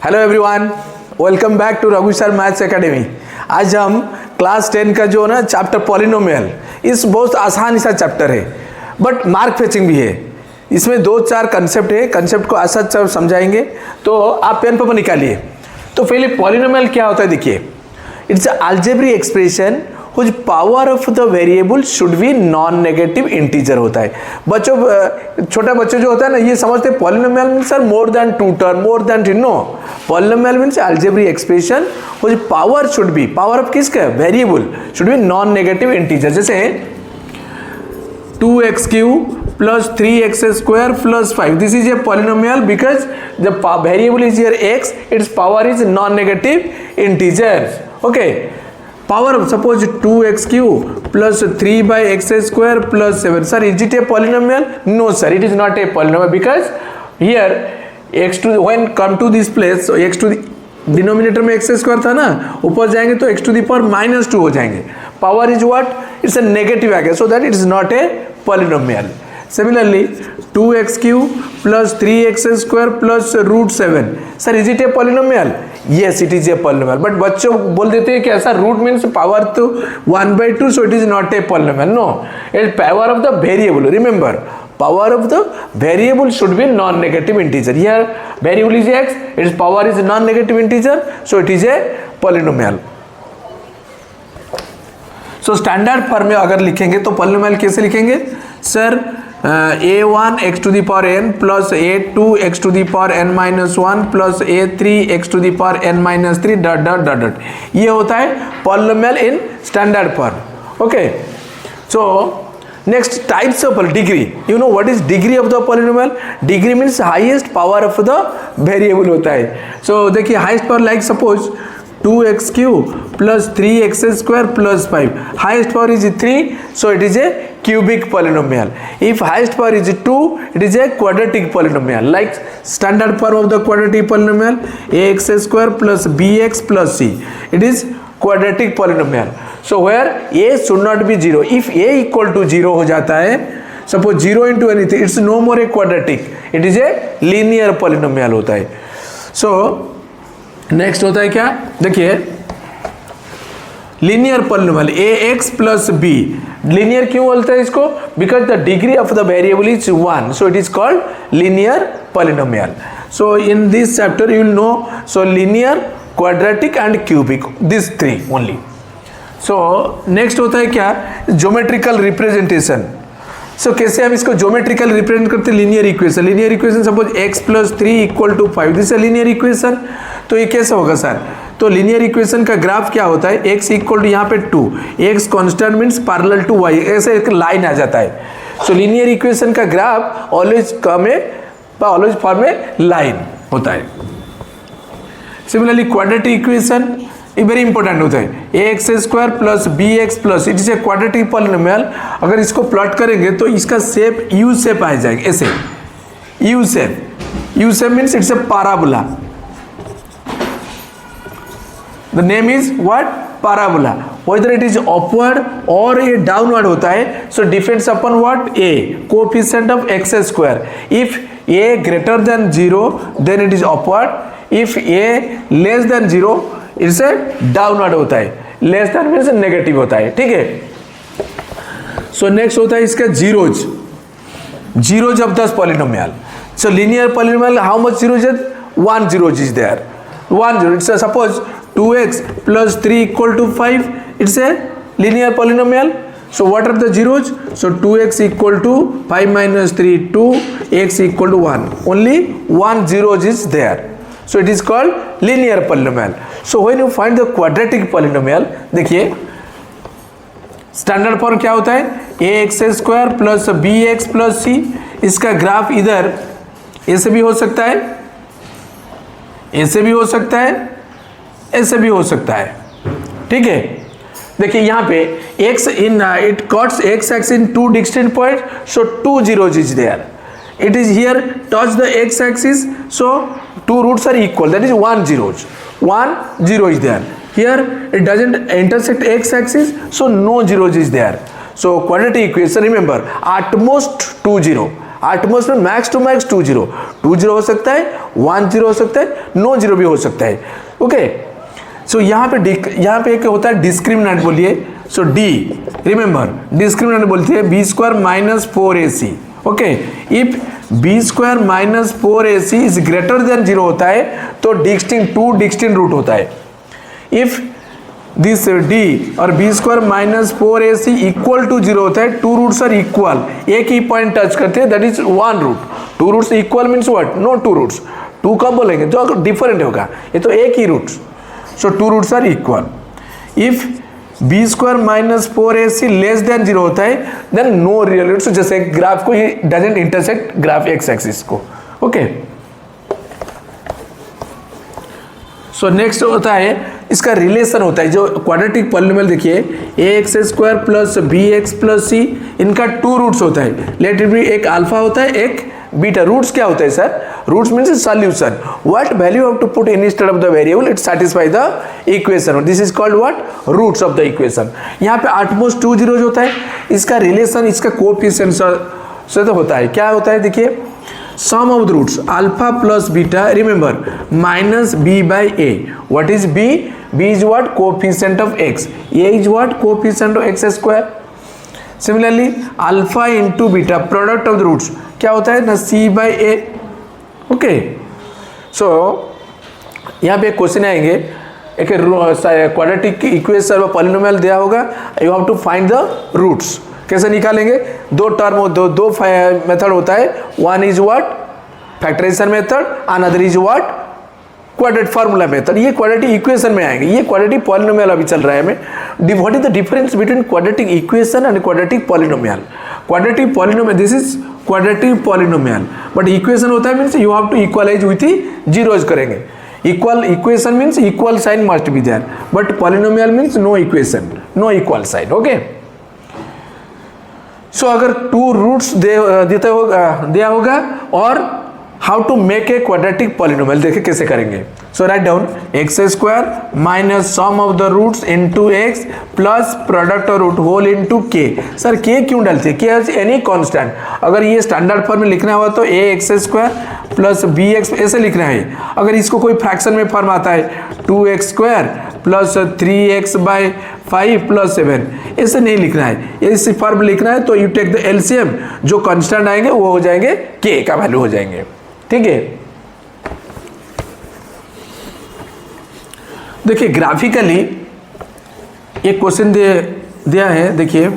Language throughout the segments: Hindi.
Hello everyone, welcome back to Raghu sir maths academy. आज हम क्लास 10 का जो ना चैप्टर पॉलिनोमियल, इस बहुत आसान सा चैप्टर है बट मार्क फेचिंग भी है। इसमें 2-4 कंसेप्ट है, कंसेप्ट को अच्छा समझाएंगे। तो आप पेन पेपर निकालिए। तो पहले पॉलिनोमियल क्या होता है देखिए, it's algebraic expression which power of the variable should be non negative integer होता है। बच्चों, छोटा बच्चे जो होता है ना, ये समझते हैं polynomial means sir more than 2 term, more than 3। No, polynomial means algebraic expression which power should be, power of किसका, variable should be non negative integer. जैसे 2x³ plus 3x² plus 5, this is a polynomial because the variable is here x, its power is non-negative integers. Okay, power of suppose 2x³ plus 3/x² plus 7. Sir, is it a polynomial? No sir, it is not a polynomial because here x to when come to this place, so x to the denominator में x² था ना, ऊपर जाएंगे तो x to the power -2 हो जाएंगे। Power is what, it's a negative आ गया, so that it is not a polynomial. Similarly 2x³ plus 3x² plus √7. Sir, is it a polynomial? Yes, it is a polynomial. But बच्चों बोल देते हैं कि ऐसा रूट मीन्स पावर तो 1/2, so it is not a polynomial. No, it's power of the variable. Remember, power of the variable should be non-negative integer. Here variable is x, its power is non-negative integer, so it is a polynomial. So standard form में अगर लिखेंगे तो पॉलिनोमियल कैसे लिखेंगे sir? a1 x to the power n plus a2 x to the power n minus 1 plus a3 x to the power n minus 3 dot dot dot dot. ये होता है polynomial in standard form. Okay, so next types of degree. You know what is degree of the polynomial? Degree means highest power of the variable होता है। सो देखिए highest power, like suppose 2x³ plus 3x² plus 5. Highest power is 3, so it is a cubic polynomial. If highest power is 2, it is a quadratic polynomial. Like standard form of the quadratic polynomial, ax² plus bx plus c. It is quadratic polynomial. So where a should not be 0. If a equal to 0 हो जाता है, suppose 0 into anything, it's no more a quadratic. It is a linear polynomial होता है। So नेक्स्ट होता है क्या, देखिए linear polynomial ax plus b। Linear क्यों बोलते हैं इसको? Because the degree of the variable is 1, so it is called linear polynomial. So in this chapter you will know, so linear, quadratic and cubic, this 3 only. So next होता है क्या, ज्योमेट्रिकल रिप्रेजेंटेशन। सो कैसे हम इसको ज्योमेट्रिकल रिप्रेजेंट करते हैं? Linear equation. Linear equation suppose x plus 3 = 5, this है लीनियर इक्वेशन। तो ये कैसे होगा सर? तो लीनियर इक्वेशन का ग्राफ क्या होता है? x = यहाँ पे 2, x constant means parallel to y, ऐसे एक लाइन आ जाता है। सो लीनियर इक्वेशन का ग्राफ ऑलवेज ऑलवेज फॉर्म में लाइन होता है। सिमिलरली क्वाड्रेटिक इक्वेशन ये वेरी इंपॉर्टेंट होता है, ax² plus bx plus, it is a quadratic polynomial. अगर इसको प्लॉट करेंगे तो इसका शेप यू शेप आ जाएगा, ऐसे U shape. U shape means it's a parabola. The name is what? Parabola. Whether it is upward और ये डाउनवर्ड होता है, so depends upon what? a coefficient of x²। If a greater than 0 then it is upward, if a less than 0 it's a downward होता है, लेस देन मीन्स नेगेटिव होता है। ठीक है, सो नेक्स्ट होता है इसका zeros of the polynomial. So linear polynomial, how much zeros? 1 0 is there, 1 0। It's suppose 2x plus 3 = 5, it's a linear polynomial. So what are the zeros? So 2x = 5 minus 3 2, x = 1. Only 1 0 is there, so it is called linear polynomial. So when you find the quadratic polynomial, देखिए स्टैंडर्ड फॉर्म क्या होता है? ax² plus bx plus c। इसका ग्राफ इधर ऐसे भी हो सकता है, ऐसे भी हो सकता है, ऐसे भी हो सकता है। ठीक है, देखिए यहाँ पे x in it cuts x axis in 2 distinct points, so 2 zeros is there. It is here touch the x axis, so 2 roots are equal, that is 1 zeros, 1 0 is there. Here it doesn't intersect x axis, so no zeros is there. So quadratic equation, remember, at most 2 0, एटमॉस्ट में मैक्स टू मैक्स 2 0 हो सकता है, 1 0 हो सकता है, नो 0 भी हो सकता है। ओके, सो यहाँ पे एक होता है डिस्क्रिमिनेंट, बोलिए। सो डी, रिमेंबर डिस्क्रिमिनेंट बोलती है B square minus 4ac। Okay, if B square minus 4ac is greater than 0 होता है तो टू डिस्टिंक्ट रूट होता है। इफ दिस डी और B square minus 4ac equal to 0 होता है, टू रूट्स आर इक्वल, एक ही पॉइंट टच करते हैं, that is one root. Two roots equal means what? No two roots. Two कब बोलेंगे? जो अगर डिफरेंट होगा, ये तो एक ही roots. So two roots are equal. If B square minus 4ac less than 0 होता है देन नो रियल रूट्स, जैसे ग्राफ को ही doesn't intersect graph x axis को। ओके, सो नेक्स्ट होता है इसका रिलेशन होता है जो क्वाड्रेटिक पॉलिनोमियल, देखिए ax square plus bx plus c, इनका टू रूट्स होता है। लेट इट बी, एक अल्फा होता है, एक बीटा। रूट्स क्या होता है sir? Roots means solution, what value have to put instead of the variable it satisfy the equation, this is called what? Roots of the equation. यहाँ पे एटमॉस्ट 2 0 होता है, इसका रिलेशन इसका कोएफिशिएंट से तो होता है। क्या होता है? देखिए sum of the roots alpha plus beta, remember minus b by a. What is b? B is what? Coefficient of x. A is what? Coefficient of x square. Similarly alpha into beta, product of the roots क्या होता है ना? c by a. ओके, सो यहाँ पे एक क्वेश्चन आएंगे, एक क्वाड्रेटिक इक्वेशन व पॉलिनोमियल दिया होगा, you have to find the roots. कैसे निकालेंगे? दो टर्म, दो मेथड होता है, one is what? Factorisation method, another is what? Quadratic formula method. ये क्वाड्रेटिक इक्वेशन में आएंगे, ये क्वाड्रेटिक पॉलिनोमियल अभी चल रहा है हमें। What is the difference between quadratic equation and quadratic polynomial? Quadratic polynomial, this is quadratic polynomial, but equation होता है means you have to equalise with zeros करेंगे। Equal equation means equal sign must be there, but polynomial means no equation, no equal sign. Okay, so अगर टू रूट्स दिया होगा और how to make a quadratic polynomial, देखिए कैसे करेंगे। So write down x square minus sum of the roots into x plus product of root whole into के। सर के क्यों डालते हैं? के इज एनी कांस्टेंट। अगर ये स्टैंडर्ड फॉर्म में लिखना हुआ तो a x square plus b x ऐसे लिखना है। अगर इसको कोई फ्रैक्शन में फॉर्म आता है 2x square plus 3x by 5 plus 7, ऐसे नहीं लिखना है, इस फॉर्म लिखना है। तो यू टेक द एलसीएम, जो कांस्टेंट आएंगे वो हो जाएंगे के का वैल्यू हो जाएंगे। ठीक है, देखिए ग्राफिकली एक क्वेश्चन दिया है, देखिए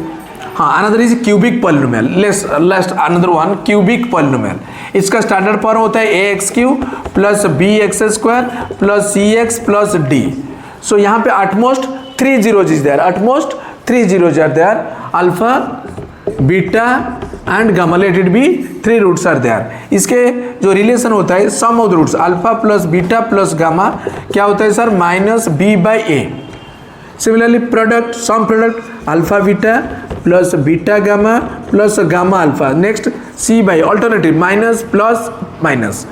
हाँ, another is cubic polynomial, let's another one cubic polynomial. इसका स्टैंडर्ड फॉर्म होता है ax cube plus bx square plus cx plus d। So यहाँ पे at most 3 zeros is there, at most 3 zeros are there, alpha beta and gamma, let it be 3 roots are there. इसके जो रिलेशन होता है sum of the roots alpha plus beta plus gamma क्या होता है sir? Minus b by a. Similarly product, sum product alpha beta plus beta gamma plus gamma alpha, next c by alternative minus plus minus,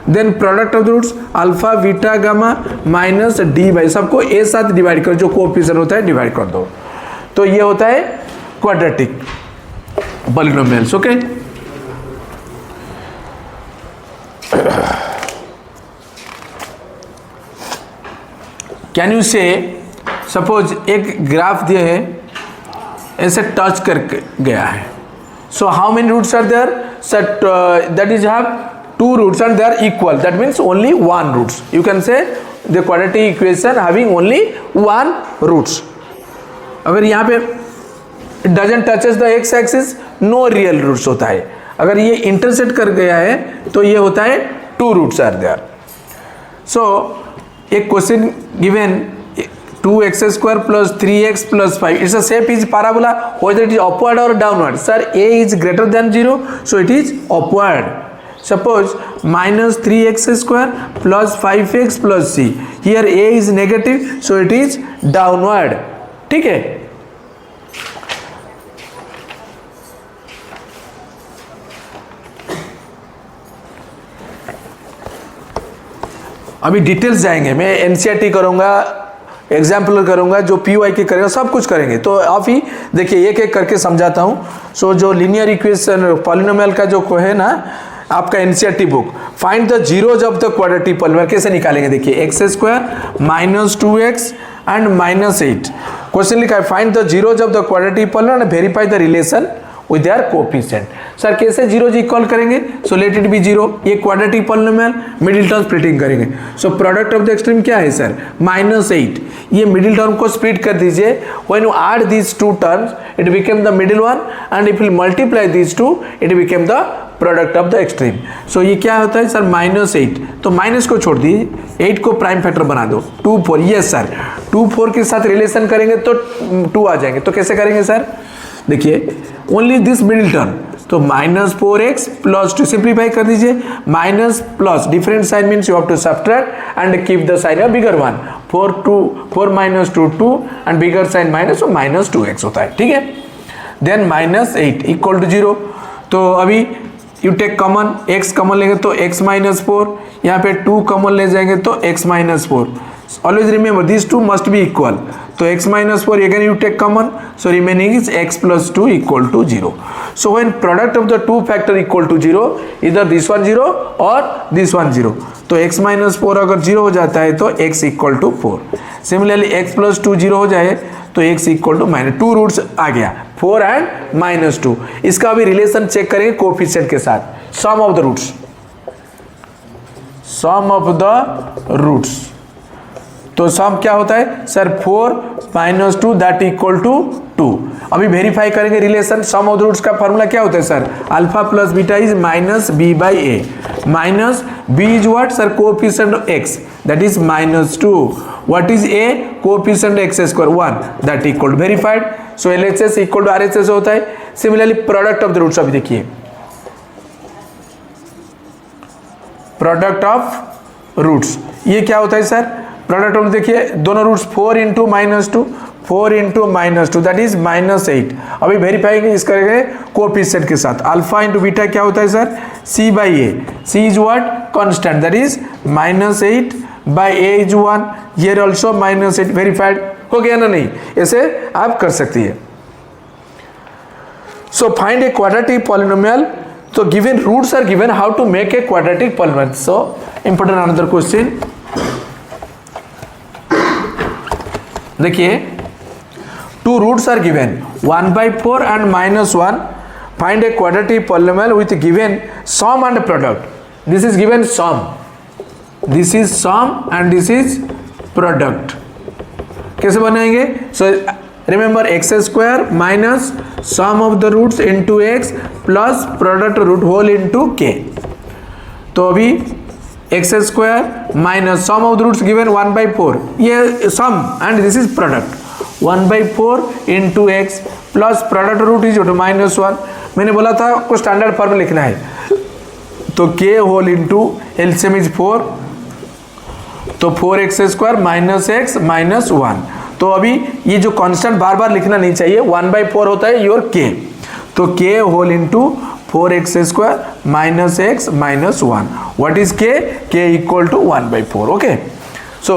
then product of the roots alpha beta gamma minus d by, सबको ए साथ डिवाइड कर, जो कोएफिशिएंट होता है डिवाइड कर दो, तो ये होता है quadratic polynomials. Okay, can you say suppose एक ग्राफ दिए है, ऐसे टच कर गया है, so how many roots are there? That is have 2 roots and they are equal, that means only 1 roots. You can say the quadratic equation having only 1 roots. अगर यहाँ पे doesn't touches the x axis, no real roots होता है। अगर ये इंटरसेक्ट कर गया है तो ये होता है 2 रूट्स आर देयर। सो एक question given 2x square plus 3x plus 5, its a shape is parabola, whether it is upward or downward? Sir, a is greater than 0, so it is upward. Suppose minus 3x square plus 5x plus c, here a is negative, so it is downward. ठीक है, अभी डिटेल्स जाएंगे, मैं एनसीईआरटी करूंगा, एग्जाम्पल करूंगा, जो पीवाई के करेगा सब कुछ करेंगे। तो आप ही देखिए, एक एक करके समझाता हूँ। सो जो लीनियर इक्वेशन पॉलिनोमियल का जो है ना आपका NCERT book, find the zeros of the quadratic polynomial कैसे निकालेंगे, देखिए x square minus 2x and minus 8। Question लिखा है find the zeros of the quadratic polynomial and verify the relation with their coefficient. Sir कैसे जीरोज इक्वल करेंगे, so let it be zero, ये quadratic polynomial middle term splitting करेंगे। So product of the extreme क्या है सर, -8, ये मिडिल टर्म को स्प्लिट कर दीजिए। When you add these two terms it became the middle one and if you multiply these two it became the product of the extreme. So ये क्या होता है सर, -8, तो माइनस को छोड़ दीजिए, 8 को प्राइम फैक्टर बना दो, 2 4, यस सर 2 4 के साथ रिलेशन करेंगे तो 2 आ जाएंगे। तो कैसे करेंगे सर, देखिए ओनली दिस मिडिल टर्म, तो -4x प्लस 2 सिंप्लीफाई कर दीजिए, minus plus different sign means you have to subtract and keep the sign a bigger one, 4 minus 2 2 and bigger sign minus, तो -2x होता है, ठीक है। देन -8 इक्वल टू 0, तो अभी you take common, x common लेंगे तो x -4, यहाँ पे 2 कॉमन ले जाएंगे तो x -4। Always remember these two must be equal. So x -4 again you take common. So remaining is x plus 2 equal to 0. So when product of the two factor equal to 0, either this one 0 or this one 0. तो x -4 अगर 0 हो जाता है तो x equal to 4. Similarly x plus 2 0 हो जाए तो x equal to -2 रूट्स आ गया 4 and -2। इसका अभी रिलेशन चेक करेंगे कोएफिशिएंट के साथ, sum of the roots, sum of the roots. तो सम क्या होता है sir, 4 minus 2 that equal to 2। अभी वेरीफाई करेंगे relation, sum of the roots का फॉर्मूला क्या होता है sir, alpha plus beta is -b by a, minus b is what sir, coefficient of x that is -2, what is a, coefficient x square 1 that equal verified. So LHS equal to RHS होता है। Similarly product of the roots, अभी देखिए प्रोडक्ट ऑफ रूट्स ये क्या होता है सर, प्रोडक्ट ऑफ देखिए दोनों roots 4 into -2, 4 into -2 that is -8। अभी वेरीफाई इस करेंगे कोएफिशिएंट के साथ, अल्फा इंटू बीटा क्या होता है sir, c by a, c is what constant that is -8 by a is 1, here also -8, verified हो गया ना, नहीं ऐसे आप कर सकती है। So find a quadratic polynomial, तो given roots are given, how to make a quadratic polynomial. So important another question, देखिए 2 roots are given 1/4 and -1, find a quadratic polynomial with given sum and product. This is given sum, this is sum and this is product. कैसे बनाएंगे, so remember x square minus sum of the roots into x plus product root whole into k। तो अभी x square minus sum of the roots given 1/4, ये sum and this is product 1/4 into x plus product root is -1। मैंने बोला था आपको स्टैंडर्ड फॉर्म लिखना है, तो k whole into LCM is 4, तो 4x square minus x minus 1। तो अभी ये जो कांस्टेंट बार बार लिखना नहीं चाहिए, 1/4 होता है योर k, तो k whole into 4x square minus x minus 1, what is k equal to 1/4। Okay, so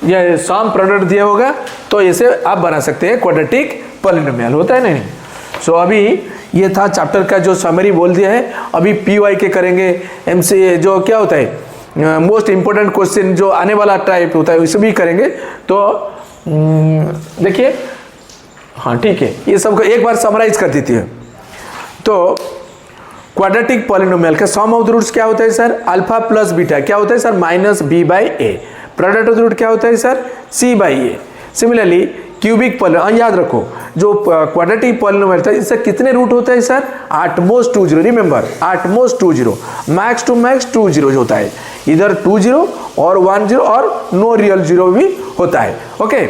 ये सम प्रोडक्ट दिया होगा तो इसे आप बना सकते हैं क्वाड्रेटिक पॉलिनोमियल, होता है नहीं। सो अभी ये था चैप्टर का जो समरी बोल दिया है। अभी PY के करेंगे, MC जो क्या होता है मोस्ट इंपोर्टेंट क्वेश्चन जो आने वाला टाइप होता है उसे भी करेंगे। तो देखिए हाँ ठीक है, ये सबको एक बार समराइज कर देती है। तो क्वाड्रेटिक पॉलिनोमियल का सम ऑफ द रूट्स क्या होता है सर, अल्फा प्लस बीटा क्या होता है sir, -b by a। Product of the root क्या होता है sir, c by a। Similarly cubic polynomial, याद रखो जो क्वाड्रेटिक पॉलिनोमियल था इससे कितने रूट होता है sir, at most 2 0, remember at most 2 0, max to max 2 0 होता है, इधर 2 0 और 1 0 और नो रियल 0 भी होता है। ओके,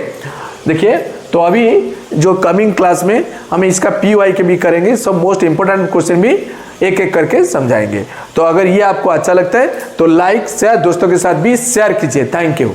देखिए तो अभी जो कमिंग क्लास में हम इसका PY के भी करेंगे, सब मोस्ट इंपोर्टेंट क्वेश्चन भी एक एक करके समझाएंगे। तो अगर ये आपको अच्छा लगता है तो लाइक शेयर दोस्तों के साथ भी शेयर कीजिए। Thank you.